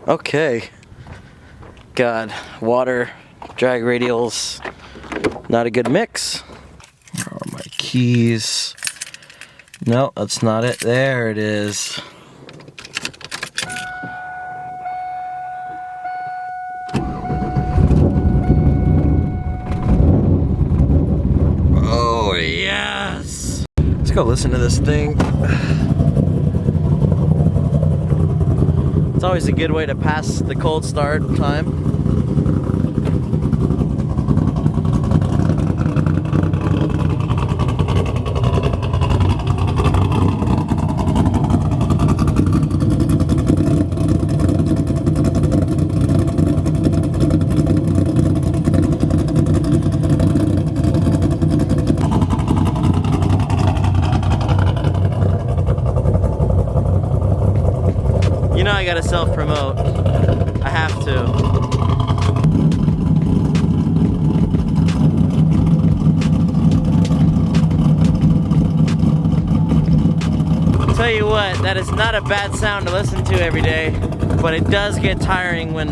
Okay. God, water, drag radials, not a good mix. Where are my keys? No, that's not it. There it is. Oh, yes. Let's go listen to this thing. It's always a good way to pass the cold start time. You know I gotta self-promote. I have to. I'll tell you what, that is not a bad sound to listen to every day, but it does get tiring when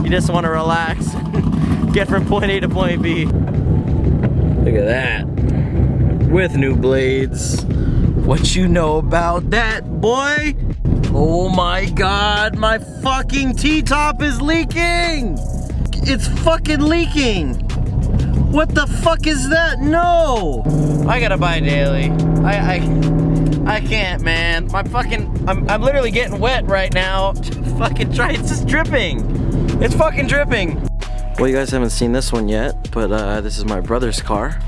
you just want to relax, get from point A to point B. Look at that. With new blades. What you know about that, boy? Oh my God, my fucking T-top is leaking! It's fucking leaking! What the fuck is that? No! I gotta buy daily. I can't, man. My fucking, I'm literally getting wet right now. Fucking try, it's just dripping. It's fucking dripping. Well, you guys haven't seen this one yet, but this is my brother's car.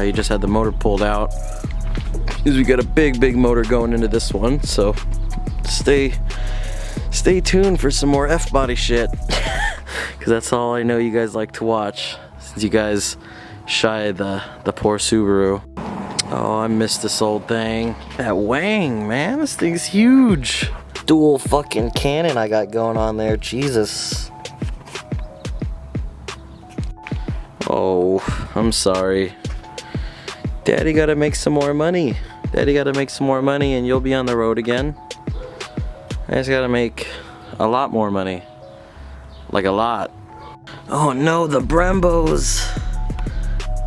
He just had the motor pulled out. Because we got a big motor going into this one, so stay tuned for some more F-body shit. Because that's all I know you guys like to watch, since you guys shy the poor Subaru. Oh, I miss this old thing. That wang, man, this thing's huge. Dual fucking cannon I got going on there, Jesus. Oh, I'm sorry. Daddy gotta make some more money. Daddy gotta make some more money and you'll be on the road again. I just gotta make a lot more money. Like a lot. Oh no, the Brembos.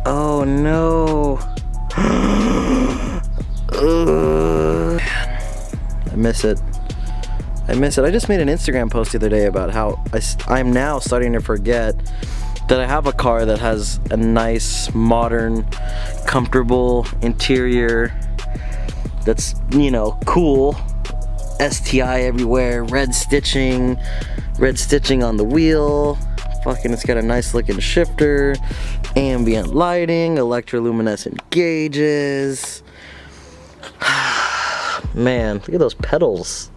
Oh no. I miss it. I miss it. I just made an Instagram post the other day about how I'm now starting to forget that I have a car that has a nice, modern, comfortable interior that's, you know, cool. STI everywhere, red stitching on the wheel. Fucking, it's got a nice looking shifter, ambient lighting, electroluminescent gauges. Man, look at those pedals.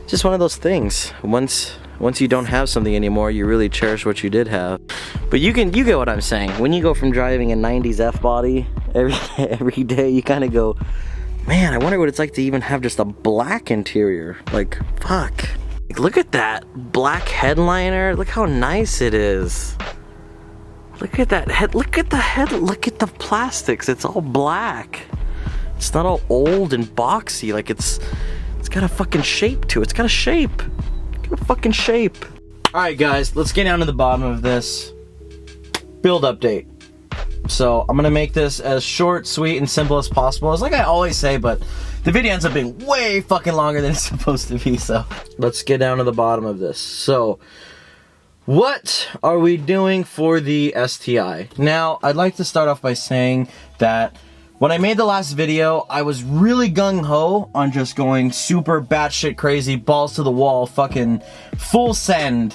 Just one of those things. Once you don't have something anymore, you really cherish what you did have. But you get what I'm saying. When you go from driving a 90s F-body every day, you kind of go, man, I wonder what it's like to even have just a black interior. Like, fuck. Like, look at that black headliner. Look how nice it is. Look at that head. Look at the head. Look at the plastics. It's all black. It's not all old and boxy. Like, it's got a fucking shape to it. It's got a shape. It's got a fucking shape. All right, guys, let's get down to the bottom of this build update. So I'm gonna make this as short, sweet, and simple as possible. It's like I always say, but the video ends up being way fucking longer than it's supposed to be, so let's get down to the bottom of this. So, what are we doing for the STI? Now, I'd like to start off by saying that when I made the last video, I was really gung-ho on just going super batshit crazy, balls to the wall, fucking full send,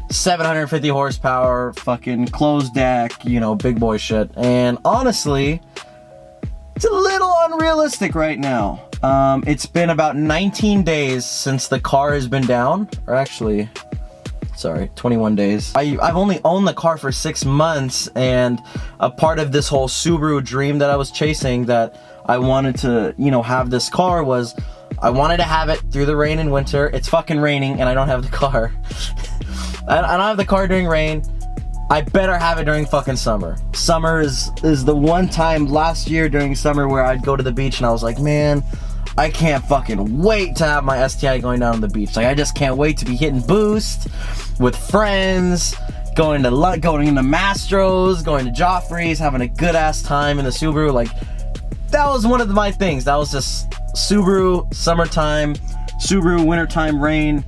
750 horsepower, fucking closed deck, you know, big boy shit. And honestly, it's a little unrealistic right now. It's been about 19 days since the car has been down, or actually, sorry, 21 days. I've only owned the car for 6 months, and a part of this whole Subaru dream that I was chasing, that I wanted to, you know, have this car, was I wanted to have it through the rain and winter. It's fucking raining and I don't have the car. I don't have the car during rain. I better have it during fucking summer. Summer is the one time last year during summer where I'd go to the beach and I was like, man, I can't fucking wait to have my STI going down on the beach. Like, I just can't wait to be hitting Boost with friends, going to Mastro's, going to Joffrey's, having a good ass time in the Subaru. Like, that was one of my things. That was just Subaru summertime, Subaru wintertime rain.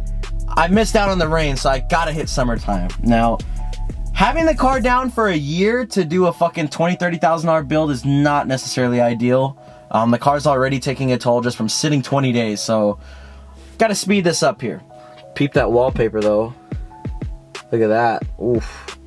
I missed out on the rain, so I gotta hit summertime. Now, having the car down for a year to do a fucking $20,000-$30,000 build is not necessarily ideal. The car's already taking a toll just from sitting 20 days, so gotta speed this up here. Peep that wallpaper though. Look at that. Oof.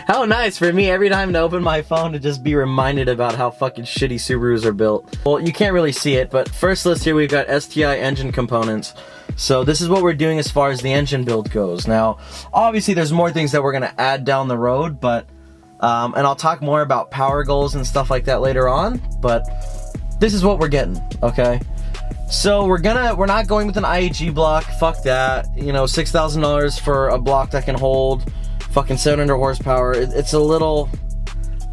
How nice for me every time to open my phone to just be reminded about how fucking shitty Subarus are built. Well, you can't really see it, but first list here we've got Sti Engine Components. So this is what we're doing as far as the engine build goes. Now, obviously there's more things that we're gonna add down the road, but and I'll talk more about power goals and stuff like that later on, but this is what we're getting, okay? So we're not going with an IAG block, fuck that. You know, $6,000 for a block that can hold fucking 700 horsepower. It's a little,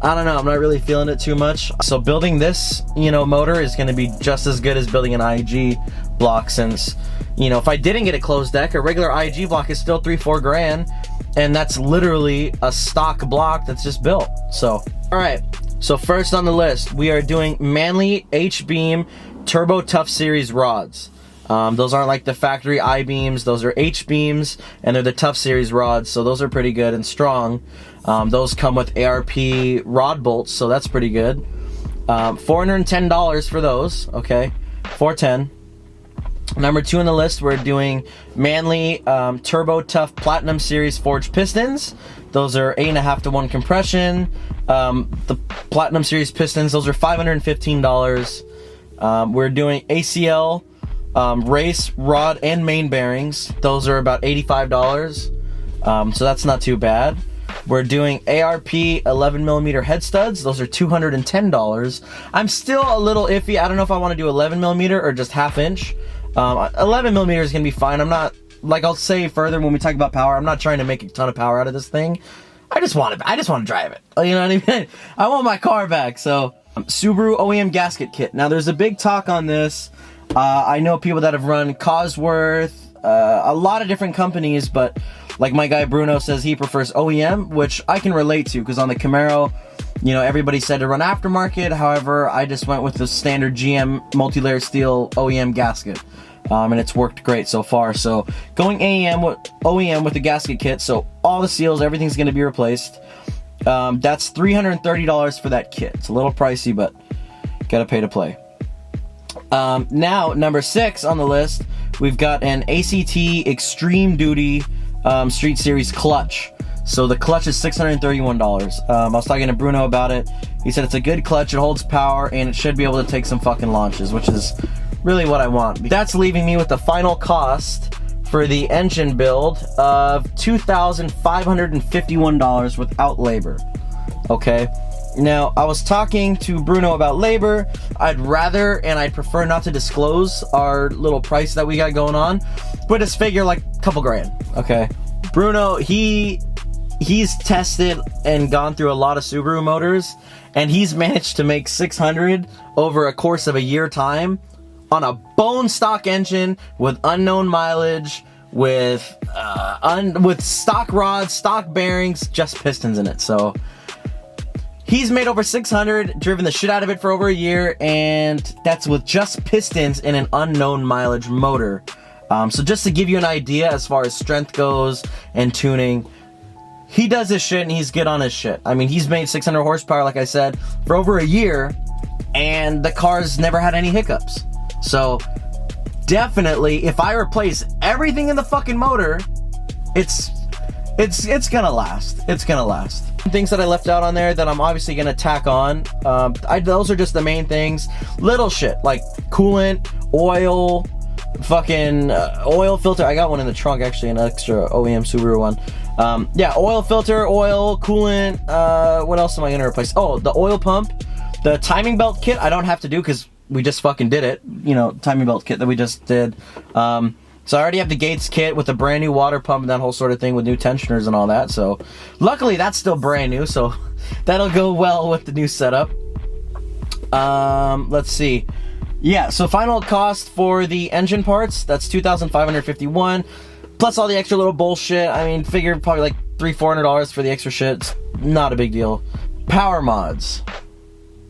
I don't know, I'm not really feeling it too much. So building this, you know, motor is gonna be just as good as building an IAG block, since, you know, if I didn't get a closed deck, a regular IAG block is still 3-4 grand, and that's literally a stock block that's just built. So, all right, so first on the list, we are doing Manly H-Beam Turbo Tuff Series rods. Those aren't like the factory I-beams, those are H-beams, and they're the Tuff Series rods, so those are pretty good and strong. Those come with ARP rod bolts, so that's pretty good. $410 for those, okay, $410. Number 2 on the list, we're doing Manly Turbo Tuff Platinum Series forged pistons. Those are 8.5 to 1 compression. The Platinum Series pistons, those are $515. We're doing ACL race, rod, and main bearings. Those are about $85. So that's not too bad. We're doing ARP 11mm head studs. Those are $210. I'm still a little iffy. I don't know if I want to do 11mm or just half inch. 11mm is gonna be fine. I'm not, like I'll say further when we talk about power, I'm not trying to make a ton of power out of this thing. I just want to drive it. You know what I mean? I want my car back. So Subaru OEM gasket kit. Now there's a big talk on this. I know people that have run Cosworth, a lot of different companies, but like my guy Bruno says he prefers OEM, which I can relate to, because on the Camaro, you know, everybody said to run aftermarket. However, I just went with the standard GM multi-layer steel OEM gasket, and it's worked great so far. So going OEM with the gasket kit, so all the seals, everything's going to be replaced. That's $330 for that kit. It's a little pricey, but gotta pay to play. Now, number 6 on the list, we've got an ACT Extreme Duty Street Series clutch. So the clutch is $631. I was talking to Bruno about it. He said it's a good clutch, it holds power, and it should be able to take some fucking launches, which is really what I want. That's leaving me with the final cost for the engine build of $2,551 without labor. Okay? Now, I was talking to Bruno about labor. I'd rather, and I'd prefer not to disclose our little price that we got going on, but just figure like a couple grand, okay? Bruno, he's tested and gone through a lot of Subaru motors, and he's managed to make 600 over a course of a year time on a bone stock engine with unknown mileage, with stock rods, stock bearings, just pistons in it. So he's made over 600, driven the shit out of it for over a year, and that's with just pistons in an unknown mileage motor. So just to give you an idea as far as strength goes and tuning, he does his shit and he's good on his shit. I mean, he's made 600 horsepower, like I said, for over a year, and the car's never had any hiccups. So definitely, if I replace everything in the fucking motor, it's gonna last. It's gonna last. Things that I left out on there that I'm obviously gonna tack on. Those are just the main things. Little shit like coolant, oil, fucking oil filter. I got one in the trunk, actually, an extra OEM Subaru one. Yeah, oil filter, oil, coolant. What else am I gonna replace? Oh, the oil pump, the timing belt kit. I don't have to do because we just fucking did it. You know, timing belt kit that we just did. So I already have the Gates kit with a brand new water pump and that whole sort of thing with new tensioners and all that. So luckily that's still brand new, so that'll go well with the new setup. Let's see. yeah, so final cost for the engine parts, that's $2,551, plus all the extra little bullshit. I mean, figure probably like $300-400 for the extra shit. It's not a big deal. Power mods.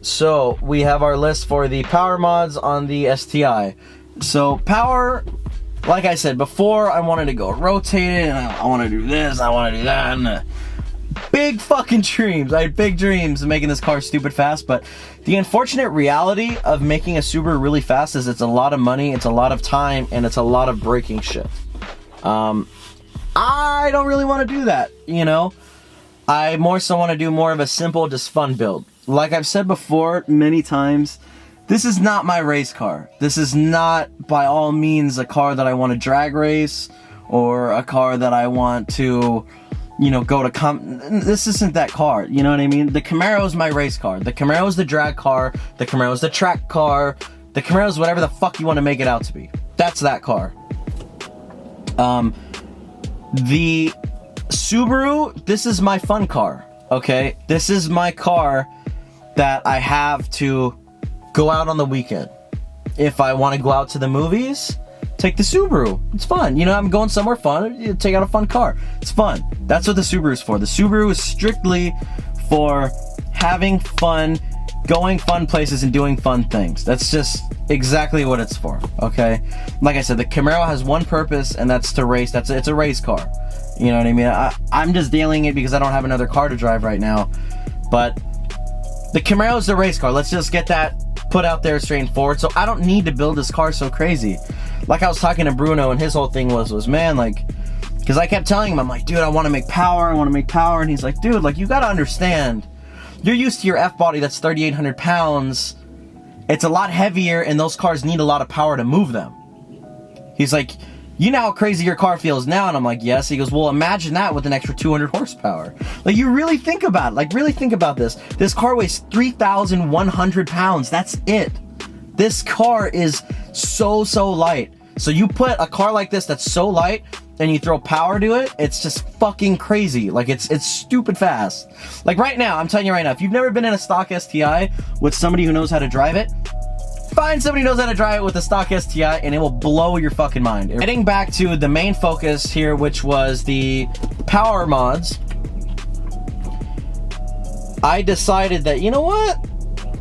So we have our list for the power mods on the STI. So power, like I said before, I wanted to go rotated, and I want to do this, I want to do that, and big fucking dreams. I had big dreams of making this car stupid fast, but the unfortunate reality of making a Subaru really fast is it's a lot of money, it's a lot of time, and it's a lot of braking shit. I don't really want to do that, you know? I more so want to do more of a simple, just fun build. Like I've said before many times, this is not my race car. This is not, by all means, a car that I want to drag race, or a car that I want to, you know, go to this isn't that car, you know what I mean? The Camaro is my race car. The Camaro is the drag car. The Camaro is the track car. The Camaro is whatever the fuck you want to make it out to be. That's that car. The Subaru, this is my fun car, okay? This is my car that I have to go out on the weekend. If I want to go out to the movies, take the Subaru. It's fun. You know, I'm going somewhere fun, you take out a fun car. It's fun. That's what the Subaru is for. The Subaru is strictly for having fun, going fun places and doing fun things. That's just exactly what it's for, okay? Like I said, the Camaro has one purpose, and that's to race. It's a race car. You know what I mean? I'm just dealing it because I don't have another car to drive right now. But the Camaro is the race car. Let's just get that put out there straight and forward. So I don't need to build this car so crazy. Like I was talking to Bruno, and his whole thing was man, like, because I kept telling him, I'm like, dude, I want to make power, and he's like, dude, like, you gotta understand, you're used to your F-body that's 3,800 pounds, it's a lot heavier, and those cars need a lot of power to move them. He's like, you know how crazy your car feels now? And I'm like, yes. He goes, well, imagine that with an extra 200 horsepower. Like, you really think about it. Like, really think about this. This car weighs 3,100 pounds. That's it. This car is so light. So you put a car like this that's so light, and you throw power to it, it's just fucking crazy. Like, it's stupid fast. Like, right now, I'm telling you right now, if you've never been in a stock STI with somebody who knows how to drive it, find somebody who knows how to drive it with a stock STI, and it will blow your fucking mind. Getting back to the main focus here, which was the power mods, I decided that, you know what?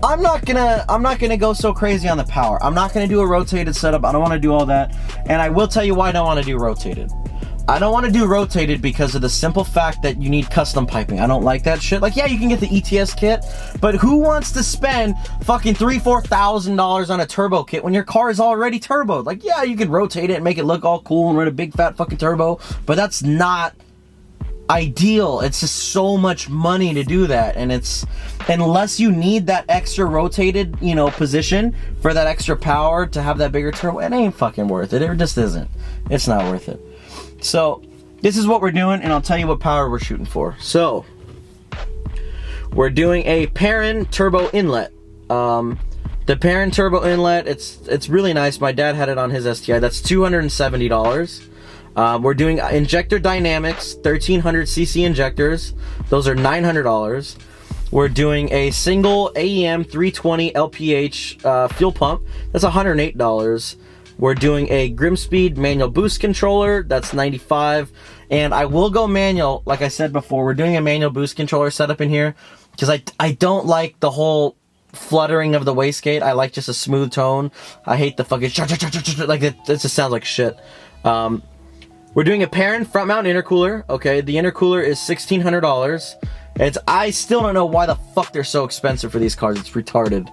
I'm not gonna go so crazy on the power. I'm not gonna do a rotated setup. I don't want to do all that. And I will tell you why I don't want to do rotated. I don't want to do rotated because of the simple fact that you need custom piping. I don't like that shit. Like, yeah, you can get the ETS kit, but who wants to spend fucking $3,000-4,000 on a turbo kit when your car is already turboed? Like, yeah, you can rotate it and make it look all cool and run a big fat fucking turbo, but that's not ideal. It's just so much money to do that, and it's, unless you need that extra rotated, you know, position for that extra power to have that bigger turbo, it ain't fucking worth it. It just isn't. It's not worth it. So this is what we're doing, and I'll tell you what power we're shooting for. So we're doing a Perrin turbo inlet. The Perrin turbo inlet, it's really nice. My dad had it on his STI. That's $270. We're doing injector dynamics, 1300cc injectors. Those are $900. We're doing a single AEM 320 LPH fuel pump. That's $108. We're doing a Grimspeed manual boost controller. That's $95. And I will go manual, like I said before. We're doing a manual boost controller setup in here because I don't like the whole fluttering of the wastegate. I like just a smooth tone. I hate the fucking like it just sounds like shit. We're doing a Perrin front mount intercooler. Okay, the intercooler is $1,600. I still don't know why the fuck they're so expensive for these cars. It's retarded.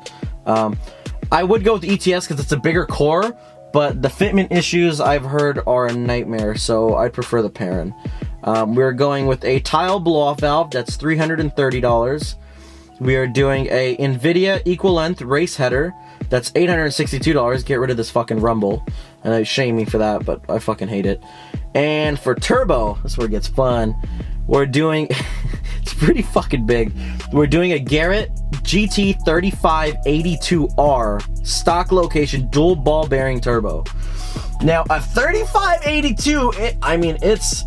I would go with ETS because it's a bigger core, but the fitment issues I've heard are a nightmare, so I prefer the Perrin. We're going with a tile blow-off valve. That's $330. We are doing a NVIDIA equal-length race header. That's $862. Get rid of this fucking rumble. And they shame me for that, but I fucking hate it. And for turbo, that's where it gets fun. We're doing, it's pretty fucking big. We're doing a Garrett GT 3582R stock location dual ball bearing turbo. Now a 3582,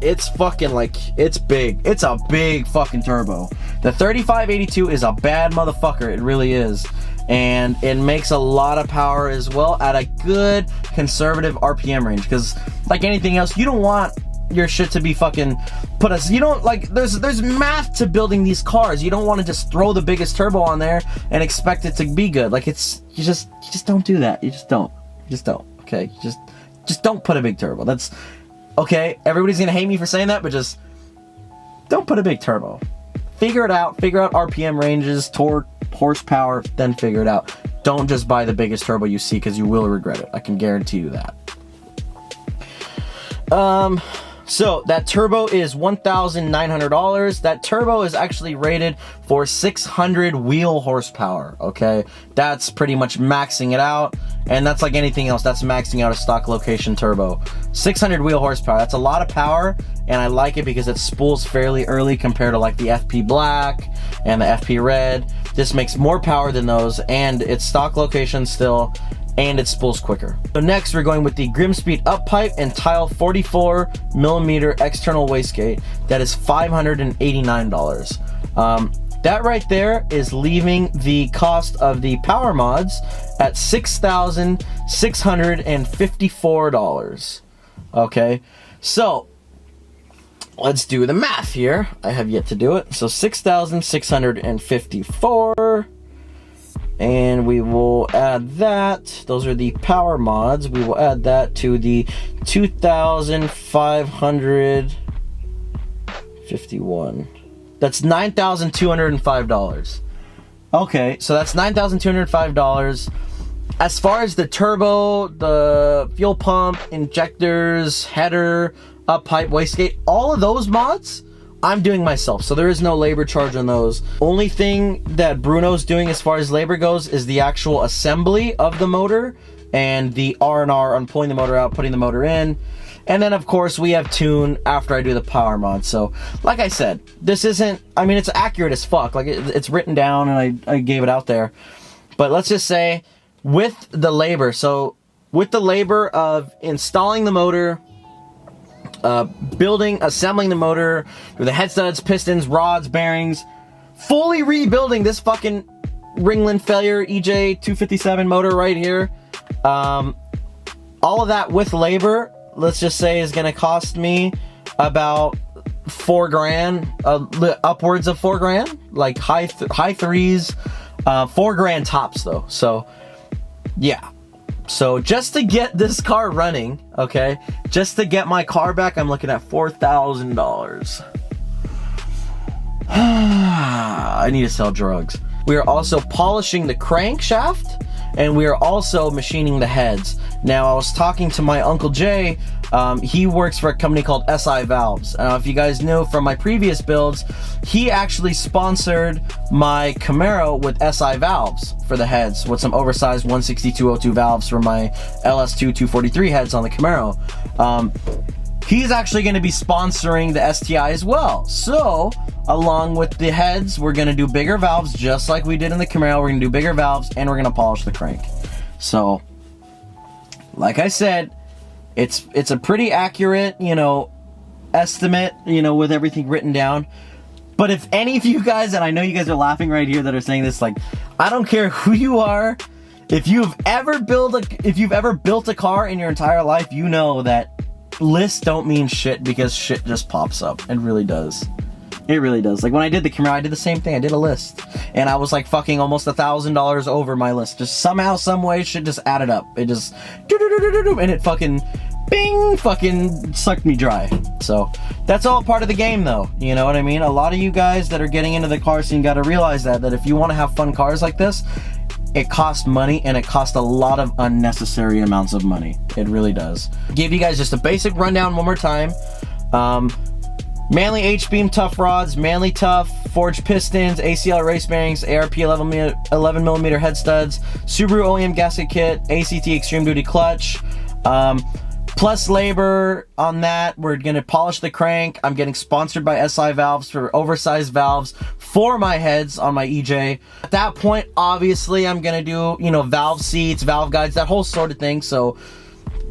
it's fucking like, it's big. It's a big fucking turbo. The 3582 is a bad motherfucker. It really is. and it makes a lot of power as well at a good conservative RPM range, because like anything else, you don't want your shit to be fucking you don't like, there's math to building these cars. You don't want to just throw the biggest turbo on there and expect it to be good. Like, it's, you just don't do that. You just don't, okay? Just don't put a big turbo. That's okay. Everybody's gonna hate me for saying that, but just don't put a big turbo. Figure it out. Figure out RPM ranges, torque, horsepower, then figure it out. Don't just buy the biggest turbo you see, because you will regret it. I can guarantee you that. So that turbo is $1,900. That turbo is actually rated for 600 wheel horsepower, okay? That's pretty much maxing it out, and that's like anything else, that's maxing out a stock location turbo. 600 wheel horsepower, that's a lot of power, and I like it because it spools fairly early compared to like the FP Black and the FP Red. This makes more power than those, and it's stock location still, and it spools quicker. So next we're going with the Grimspeed up pipe and tile 44mm external wastegate. That is $589. That right there is leaving the cost of the power mods at $6,654. Okay, so let's do the math here. I have yet to do it. So 6,654. And we will add that. Those are the power mods. We will add that to the 2,551. That's $9,205. Okay, so that's $9,205. As far as the turbo, the fuel pump, injectors, header, up pipe, wastegate, all of those mods, I'm doing myself, so there is no labor charge on those. Only thing that Bruno's doing as far as labor goes is the actual assembly of the motor and the R&R on pulling the motor out, putting the motor in. And then of course we have tune after I do the power mod. So like I said, this isn't, I mean, it's accurate as fuck. Like it's written down and I gave it out there. But let's just say with the labor, so with the labor of installing the motor, building, assembling the motor with the head studs, pistons, rods, bearings, fully rebuilding this fucking Ringland failure EJ 257 motor right here. All of that with labor, let's just say, is gonna cost me about $4,000, upwards of $4,000, like high threes, $4,000 tops though. So yeah. So just to get this car running, okay, just to get my car back, I'm looking at $4,000. I need to sell drugs. We are also polishing the crankshaft, and we are also machining the heads. Now, I was talking to my Uncle Jay. He works for a company called SI Valves. If you guys know from my previous builds, he actually sponsored my Camaro with SI Valves for the heads, with some oversized 16202 valves for my LS2 243 heads on the Camaro. He's actually going to be sponsoring the STI as well. So, along with the heads, we're going to do bigger valves just like we did in the Camaro. We're going to do bigger valves, and we're going to polish the crank. So, like I said, it's a pretty accurate, estimate, with everything written down. But if any of you guys, and I know you guys are laughing right here that are saying this, like, I don't care who you are, if you've ever built a car in your entire life, you know that lists don't mean shit, because shit just pops up. It really does. It really does. Like when I did the Camaro, I did the same thing. I did a list, and I was like fucking almost $1,000 over my list. Just somehow, some way, shit just added up. It just and it fucking bing, fucking sucked me dry. So that's all part of the game, though. You know what I mean? A lot of you guys that are getting into the car scene got to realize that if you want to have fun cars like this, it costs money, and it costs a lot of unnecessary amounts of money. It really does. Give you guys just a basic rundown one more time. Manly H-beam Tuff rods, Manly Tuff, forged pistons, ACL race bearings, ARP 11mm head studs, Subaru OEM gasket kit, ACT Extreme Duty clutch, plus labor on that. We're going to polish the crank. I'm getting sponsored by SI Valves for oversized valves for my heads on my EJ. At that point, obviously, I'm going to do, valve seats, valve guides, that whole sort of thing. So,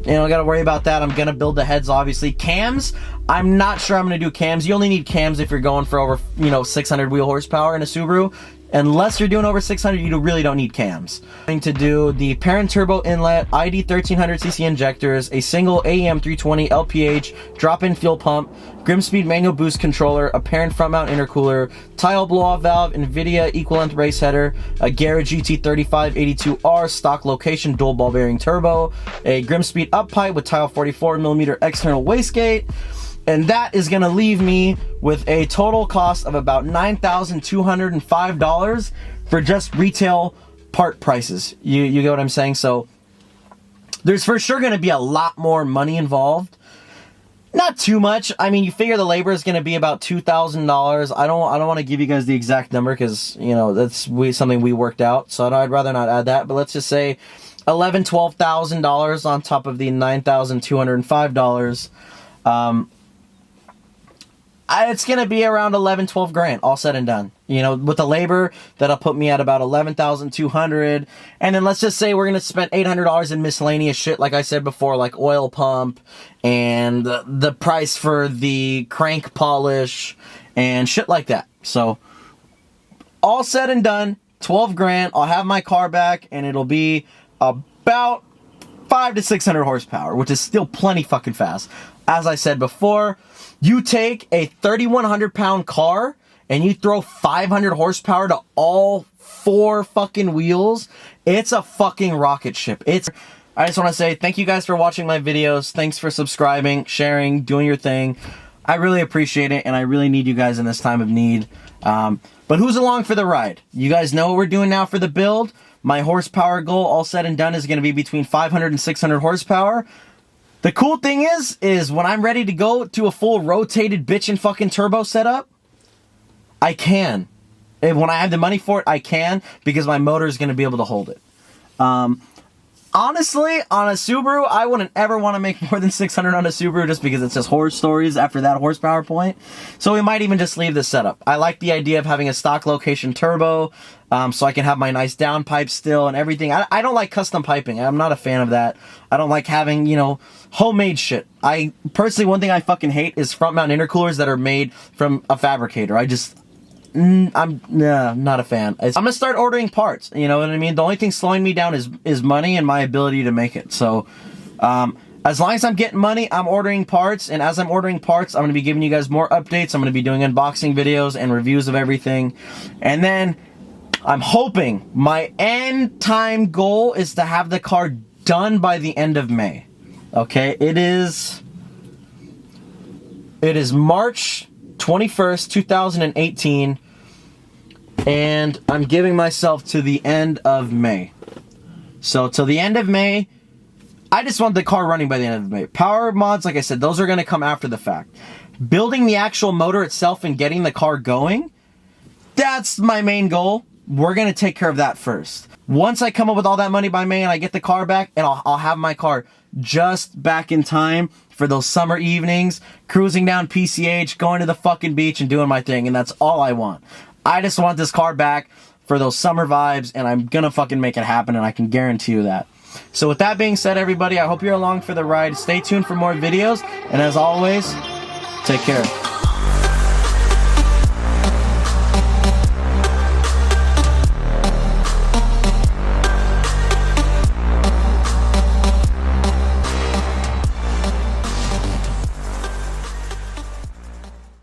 I got to worry about that. I'm going to build the heads, obviously. Cams, I'm not sure I'm going to do cams. You only need cams if you're going for over, 600 wheel horsepower in a Subaru. Unless you're doing over 600, you really don't need cams. I'm going to do the parent turbo inlet, ID 1300cc injectors, a single AEM 320 LPH drop-in fuel pump, Grimspeed manual boost controller, a parent front mount intercooler, tile blow-off valve, NVIDIA equal-length race header, a Garrett GT3582R stock location dual ball bearing turbo, a Grimspeed up pipe with tile 44mm external wastegate. And that is going to leave me with a total cost of about $9,205 for just retail part prices. You get what I'm saying? So there's for sure going to be a lot more money involved. Not too much. I mean, you figure the labor is going to be about $2,000. I don't want to give you guys the exact number because, you know, that's something we worked out. So I'd rather not add that. But let's just say $11,000-$12,000 on top of the $9,205. It's going to be around 11-12 grand all said and done. You know, with the labor, that'll put me at about 11,200. And then let's just say we're going to spend $800 in miscellaneous shit, like I said before, like oil pump and the price for the crank polish and shit like that. So all said and done, 12 grand. I'll have my car back and it'll be about 500 to 600 horsepower, which is still plenty fucking fast. As I said before, you take a 3,100 pound car and you throw 500 horsepower to all 4 fucking wheels. It's a fucking rocket ship. I just want to say thank you guys for watching my videos. Thanks for subscribing, sharing, doing your thing. I really appreciate it and I really need you guys in this time of need. But who's along for the ride? You guys know what we're doing now for the build. My horsepower goal, all said and done, is going to be between 500 and 600 horsepower. The cool thing is when I'm ready to go to a full rotated bitchin' fucking turbo setup, I can. And when I have the money for it, I can, because my motor is going to be able to hold it. Honestly, on a Subaru, I wouldn't ever want to make more than 600 on a Subaru just because it's just horror stories after that horsepower point. So we might even just leave this setup. I like the idea of having a stock location turbo, so I can have my nice downpipe still and everything. I don't like custom piping. I'm not a fan of that. I don't like having, you know, homemade shit. I personally, one thing I fucking hate is front mount intercoolers that are made from a fabricator. I'm not a fan. I'm gonna start ordering parts. You know what I mean? The only thing slowing me down is money and my ability to make it. So, as long as I'm getting money, I'm ordering parts. And as I'm ordering parts, I'm gonna be giving you guys more updates. I'm gonna be doing unboxing videos and reviews of everything. And then I'm hoping my end time goal is to have the car done by the end of May. Okay, it is March 21st, 2018, and I'm giving myself to the end of May. So till the end of May, I just want the car running by the end of May. Power mods, like I said, those are going to come after the fact. Building the actual motor itself and getting the car going, that's my main goal. We're going to take care of that first. Once I come up with all that money by May and I get the car back, and I'll have my car just back in time for those summer evenings, cruising down PCH, going to the fucking beach and doing my thing, and that's all I want. I just want this car back for those summer vibes, and I'm gonna fucking make it happen, and I can guarantee you that. So with that being said, everybody, I hope you're along for the ride. Stay tuned for more videos, and as always, take care.